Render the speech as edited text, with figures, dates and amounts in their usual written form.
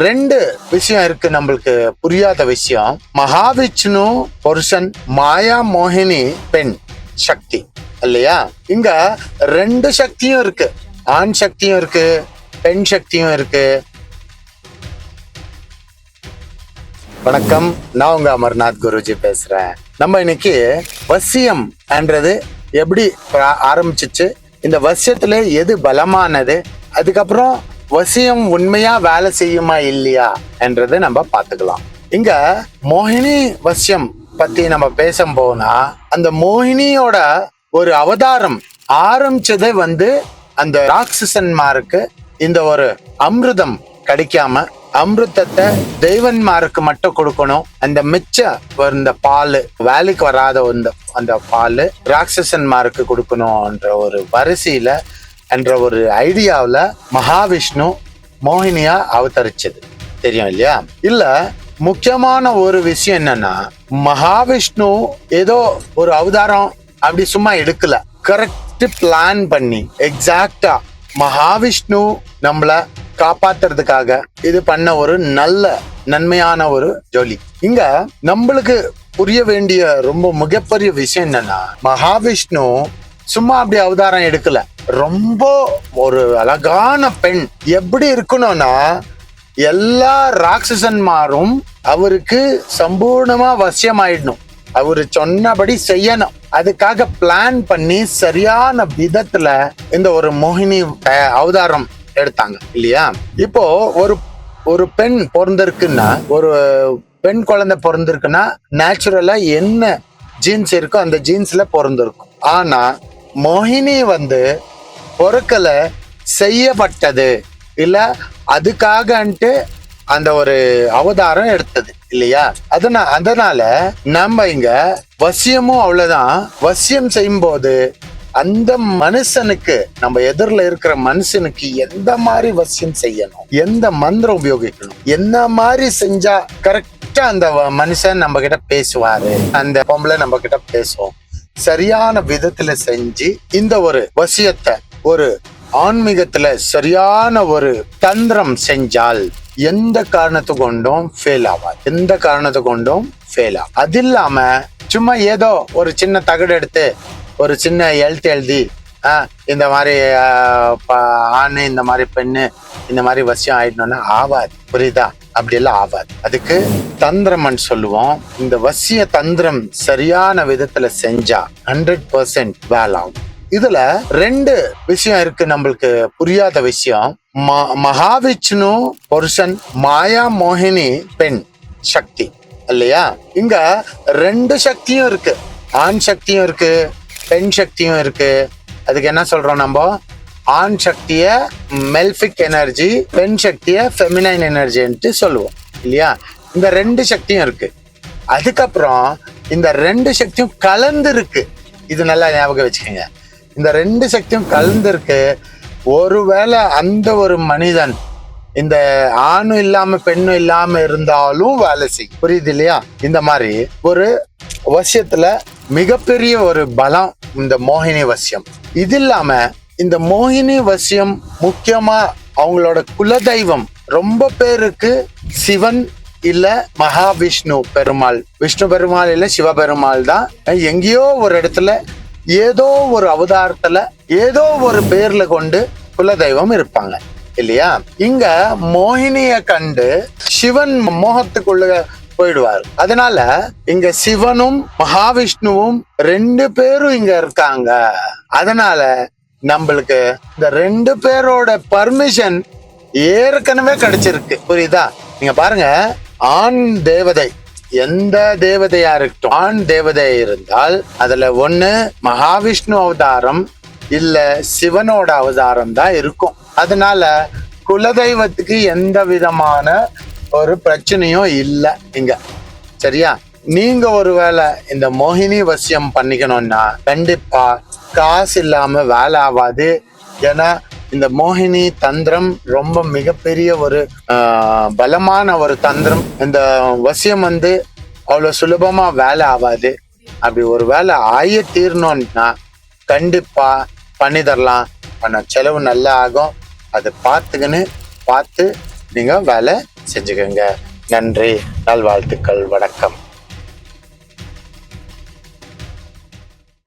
ரெண்டு விஷயம் இருக்கு நம்மளுக்கு புரியாத விஷயம். மகாவிஷ்ணு புருஷன், மாயா மோகினி பெண் சக்தி இல்லையா? இங்க ரெண்டு சக்தியும் இருக்கு. ஆண் சக்தியும் இருக்கு, பெண் சக்தியும் இருக்கு. வணக்கம், நான் உங்க அமர்நாத் குருஜி பேசுறேன். நம்ம இன்னைக்கு வசியம் என்றது எப்படி ஆரம்பிச்சிச்சு, இந்த வசியத்துல எது பலமானது, அதுக்கப்புறம் வசியம் உண்மையா வேலை செய்யுமா இல்லையா என்றதை நம்ம பாத்துக்கலாம். இங்க மோகினி வசியம் பத்தி நம்ம பேச போனா, அந்த மோகினியோட ஒரு அவதாரம் ஆரம்பிச்சதே அந்த ராட்சசன்மாருக்கு இந்த ஒரு அமிர்தம் கிடைக்காம, அமிர்தத்தை தெய்வன்மாருக்கு மட்டும் கொடுக்கணும், அந்த மிச்ச இந்த பால் வேலைக்கு வராத அந்த பால் ராட்சசன்மாருக்கு கொடுக்கணும்ன்ற ஒரு வரிசையில என்ற ஒரு ஐடியாவில் மகாவிஷ்ணு மோகினியா அவதரிச்சது தெரியும் இல்லையா? இல்ல முக்கியமான ஒரு விஷயம் என்னன்னா, மகாவிஷ்ணு ஏதோ ஒரு அவதாரம் அப்படி சும்மா எடுக்கல. கரெக்ட் பிளான் பண்ணி எக்ஸாக்டா மகாவிஷ்ணு நம்மள காப்பாத்துறதுக்காக இது பண்ண ஒரு நல்ல நன்மையான ஒரு ஜோலி. இங்க நம்மளுக்கு புரிய வேண்டிய ரொம்ப மிகப்பெரிய விஷயம் என்னன்னா, மகாவிஷ்ணு சும்மா அப்படி அவதாரம் எடுக்கல. ரொம்ப ஒரு அழகான பெண் எப்படி இருக்கணும்னா, எல்லா ராட்சசன்மாரும் அவருக்கு சம்பூர்ணமா வசியமாயிடணும், அவரு சொன்னபடி செய்யணும். அதுக்காக பிளான் பண்ணி சரியான விதத்துல இந்த ஒரு மோகினி அவதாரம் எடுத்தாங்க இல்லையா? இப்போ ஒரு பெண் பிறந்திருக்குன்னா, ஒரு பெண் குழந்தை பிறந்திருக்குன்னா நேச்சுரலா என்ன ஜீன்ஸ் இருக்கோ அந்த ஜீன்ஸ்ல பிறந்திருக்கும். ஆனா மோகினி பொருட்கள செய்யப்பட்டது இல்ல, அதுக்காகன்ட்டு அந்த ஒரு அவதாரம் எடுத்தது இல்லையா? அதனால நம்ம இங்க வசியமும் அவ்வளவுதான். வசியம் செய்யும் போது அந்த மனுஷனுக்கு, நம்ம எதிரில இருக்கிற மனுஷனுக்கு எந்த மாதிரி வசியம் செய்யணும், எந்த மந்திரம் உபயோகிக்கணும், என்ன மாதிரி செஞ்சா கரெக்டா அந்த மனுஷன் நம்ம கிட்ட பேசுவாரு, அந்த பொம்பளை நம்ம கிட்ட பேசுவோம், சரியான விதத்துல செஞ்சு இந்த ஒரு வசியத்தை ஒரு ஆன்மீகத்துல சரியான ஒரு தந்திரம் செஞ்சால் எந்த காரணத்தை கொண்டும் ஃபெயில் ஆகாது. எந்த காரணத்தை கொண்டும் ஃபெயில் ஆகும். அது இல்லாம சும்மா ஏதோ ஒரு சின்ன தகடு எடுத்து ஒரு சின்ன எழுதி இந்த மாதிரி ஆணு, இந்த மாதிரி பெண்ணு, இந்த மாதிரி வசியம் ஆயிடணும்னா ஆவாது. புரியுதா? அப்படி எல்லாம் ஆவாது. அதுக்கு தந்திரம்னு சொல்லுவோம். இந்த வசிய தந்திரம் சரியான விதத்துல செஞ்சா 100% வேலை ஆகும். இதுல ரெண்டு விஷயம் இருக்கு நம்மளுக்கு புரியாத விஷயம். மகாவிஷ்ணு புருஷன், மாயா மோகினி பெண் சக்தி இல்லையா? இங்க ரெண்டு சக்தியும் இருக்கு. ஆண் சக்தியும் இருக்கு, பெண் சக்தியும் இருக்கு. அதுக்கு என்ன சொல்றோம் நம்ம? ஆண் சக்திய மெல்பிக் எனர்ஜி, பெண் சக்திய ஃபெமினைன் எனர்ஜின்ட்டு சொல்லுவோம் இல்லையா? இந்த ரெண்டு சக்தியும் இருக்கு. அதுக்கப்புறம் இந்த ரெண்டு சக்தியும் கலந்து இருக்கு. இது நல்லா ஞாபகம் வச்சுக்கோங்க. இந்த ரெண்டு சக்தியும் கலந்து இருக்கு. ஒருவேளை அந்த ஒரு மனிதன் இந்த ஆணும் இல்லாம பெண்ணும் இல்லாம இருந்தாலும் வேலை செய்யும். புரியுது இல்லையா? இந்த மாதிரி ஒரு வசியத்துல மிகப்பெரிய ஒரு பலம் இந்த மோகினி வசியம். இது இல்லாம இந்த மோகினி வசியம் முக்கியமா அவங்களோட குலதெய்வம் ரொம்ப பேருக்கு சிவன் இல்ல மகாவிஷ்ணு பெருமாள். விஷ்ணு பெருமாள் இல்ல சிவபெருமாள் தான். எங்கேயோ ஒரு இடத்துல ஏதோ ஒரு அவதாரத்துல ஏதோ ஒரு பேர்ல கொண்டு குலதெய்வம் இருப்பாங்க இல்லையா? இங்க மோகினிய கண்டு சிவன் மோகத்துக்குள்ள போயிடுவார். அதனால இங்க சிவனும் மகாவிஷ்ணுவும் ரெண்டு பேரும் இங்க இருக்காங்க. அதனால நம்மளுக்கு இந்த ரெண்டு பேரோட பர்மிஷன் ஏற்கனவே கிடைச்சிருக்கு. புரியுதா? நீங்க பாருங்க, ஆண் தேவதை எந்த தேவதையா இருக்கட்டும், ஆண் தேவதை இருந்தால் அதுல ஒண்ணு மகாவிஷ்ணு அவதாரம் இல்ல சிவனோட அவதாரம் தான் இருக்கும். அதனால குலதெய்வத்துக்கு எந்த விதமான ஒரு பிரச்சனையும் இல்லை இங்க. சரியா? நீங்க ஒருவேளை இந்த மோகினி வசியம் பண்ணிக்கணும்னா கண்டிப்பா காசு இல்லாம வேலை ஆகாது. ஏன்னா இந்த மோகினி தந்திரம் ரொம்ப மிகப்பெரிய ஒரு பலமான ஒரு தந்திரம். இந்த வசியம் அவ்வளவு சுலபமா வேலை ஆகாது. அப்படி ஒரு வேலை ஆய தீரணும்னா கண்டிப்பா பண்ணி தரலாம். ஆனா செலவு நல்லா ஆகும். அதை பார்த்து நீங்க வேலை செஞ்சுக்கோங்க. நன்றி, நல்வாழ்த்துக்கள், வணக்கம்.